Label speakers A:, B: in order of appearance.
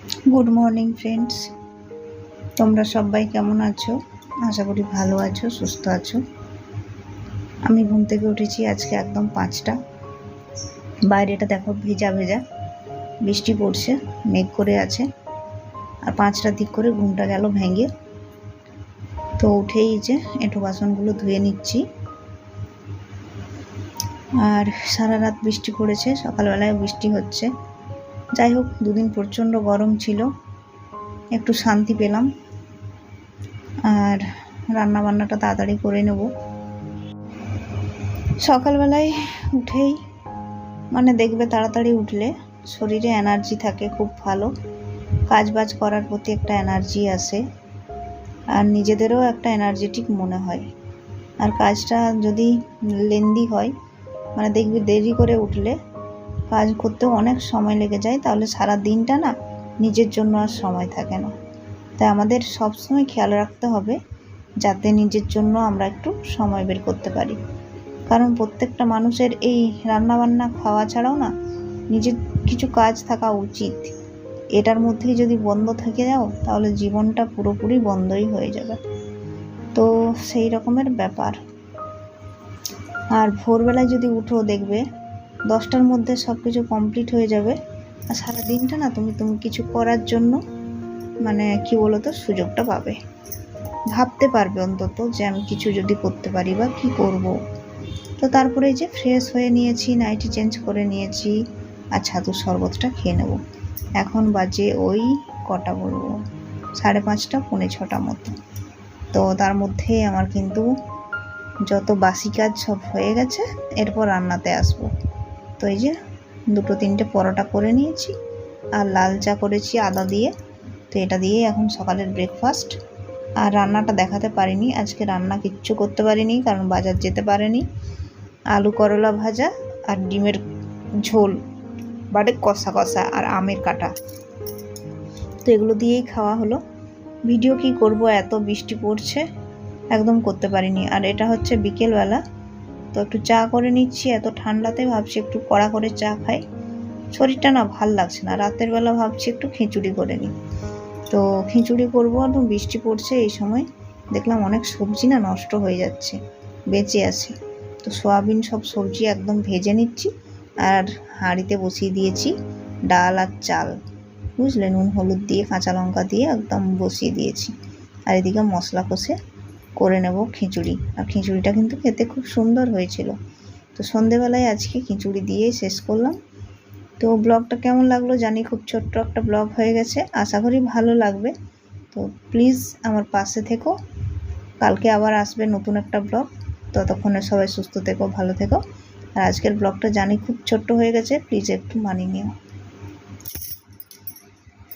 A: Good morning friends, তোমরা সবাই কেমন আছো? আশা করি ভালো আছো, সুস্থ আছো। আমি ঘুম থেকে উঠেছি আজকে একদম 5টা। বাইরেটা দেখো ভেজা ভেজা, বৃষ্টি পড়ছে, মেঘ করে আছে। আর 5টার দিক করে ঘুমটা গেল ভেঙে। তো উঠেই যে এঁটো বাসনগুলো ধুয়ে নিচ্ছি। আর সারা রাত বৃষ্টি পড়েছে, সকালবেলায় বৃষ্টি হচ্ছে। যাই হোক, দুদিন প্রচণ্ড গরম ছিল, একটু শান্তি পেলাম। আর রান্না বান্নাটা তাড়াতাড়ি করে নেব। সকালবেলায় উঠেই দেখবে তাড়াতাড়ি উঠলে শরীরে এনার্জি থাকে, খুব ভালো কাজ বাজ করার প্রতি একটা এনার্জি আসে, আর নিজেদেরও একটা এনার্জেটিক মনে হয়। আর কাজটা যদি লেন্দি হয়, দেখবি দেরি করে উঠলে কাজ করতেও অনেক সময় লেগে যায়, তাহলে সারা দিনটা না নিজের জন্য আর সময় থাকে না। তাই আমাদের সবসময় খেয়াল রাখতে হবে যাতে নিজের জন্য আমরা একটু সময় বের করতে পারি। কারণ প্রত্যেকটা মানুষের এই রান্নাবান্না খাওয়া ছাড়াও না নিজের কিছু কাজ থাকা উচিত। এটার মধ্যেই যদি বন্ধ থেকে যাও তাহলে জীবনটা পুরোপুরি বন্ধই হয়ে যাবে। তো সেই রকমের ব্যাপার। আর ভোরবেলায় যদি উঠো দেখবে 10টার মধ্যে সব কিছু কমপ্লিট হয়ে যাবে। আর সারা দিনটা না তুমি কিছু করার জন্য কি বলতো সুযোগটা পাবে, ভাবতে পারবে অন্তত যে আমি কিছু যদি করতে পারি বা কি করব। তো তারপরে যে ফ্রেশ হয়ে নিয়েছি, নাইটি চেঞ্জ করে নিয়েছি, আর ছাতুর শরবতটা খেয়ে নেব। এখন বাজে ওই কটা বলবো, 5:30 পৌনে 6টা মতো। তো তার মধ্যে আমার কিন্তু যত বাসি কাজ সব হয়ে গেছে, এরপর রান্নাতে আসবো। তো এই যে 2-3টে পরোটা করে নিয়েছি, আর লাল চা করেছি আদা দিয়ে। তো এটা দিয়ে এখন সকালের ব্রেকফাস্ট। আর রান্নাটা দেখাতে পারিনি আজকে, রান্না কিচ্ছু করতে পারিনি কারণ বাজার যেতে পারেনি। আলু করলা ভাজা আর ডিমের ঝোল, কষা কষা, আর আমের কাটা, তো এগুলো দিয়েই খাওয়া হলো। ভিডিও কি করব, এত বৃষ্টি পড়ছে, একদম করতে পারিনি। আর এটা হচ্ছে বিকেলবেলা, তো একটু চা করে নিচ্ছি। এত ঠান্ডাতে ভাবছি একটু কড়া করে চা খাই, শরীরটা না ভাল লাগছে না। রাতের বেলা ভাবছি একটু খিচুড়ি করে নিই। তো খিচুড়ি করবো, একদম বৃষ্টি পড়ছে। এই সময় দেখলাম অনেক সবজি না নষ্ট হয়ে যাচ্ছে, বেঁচে আছে। তো সোয়াবিন সব সবজি একদম ভেজে নিচ্ছি, আর হাঁড়িতে বসিয়ে দিয়েছি ডাল আর চাল, বুঝলে, নুন হলুদ দিয়ে কাঁচা লঙ্কা দিয়ে একদম বসিয়ে দিয়েছি। আর এদিকে মশলা কষে করে নেব খিচুড়ি। আর খিচুড়িটা কিন্তু খেতে খুব সুন্দর হয়েছিল। তো সন্ধেবেলায় আজকে খিচুড়ি দিয়েই শেষ করলাম। তো ব্লগটা কেমন লাগলো জানি, খুব ছোট্ট একটা ব্লগ হয়ে গেছে, আশা করি ভালো লাগবে। তো প্লিজ আমার পাশে থেকো, কালকে আবার আসবে নতুন একটা ব্লগ। ততক্ষণে সবাই সুস্থ থেকো, ভালো থেকো। আর আজকের ব্লগটা জানি খুব ছোট্ট হয়ে গেছে, প্লিজ একটু মানিয়ে নিও।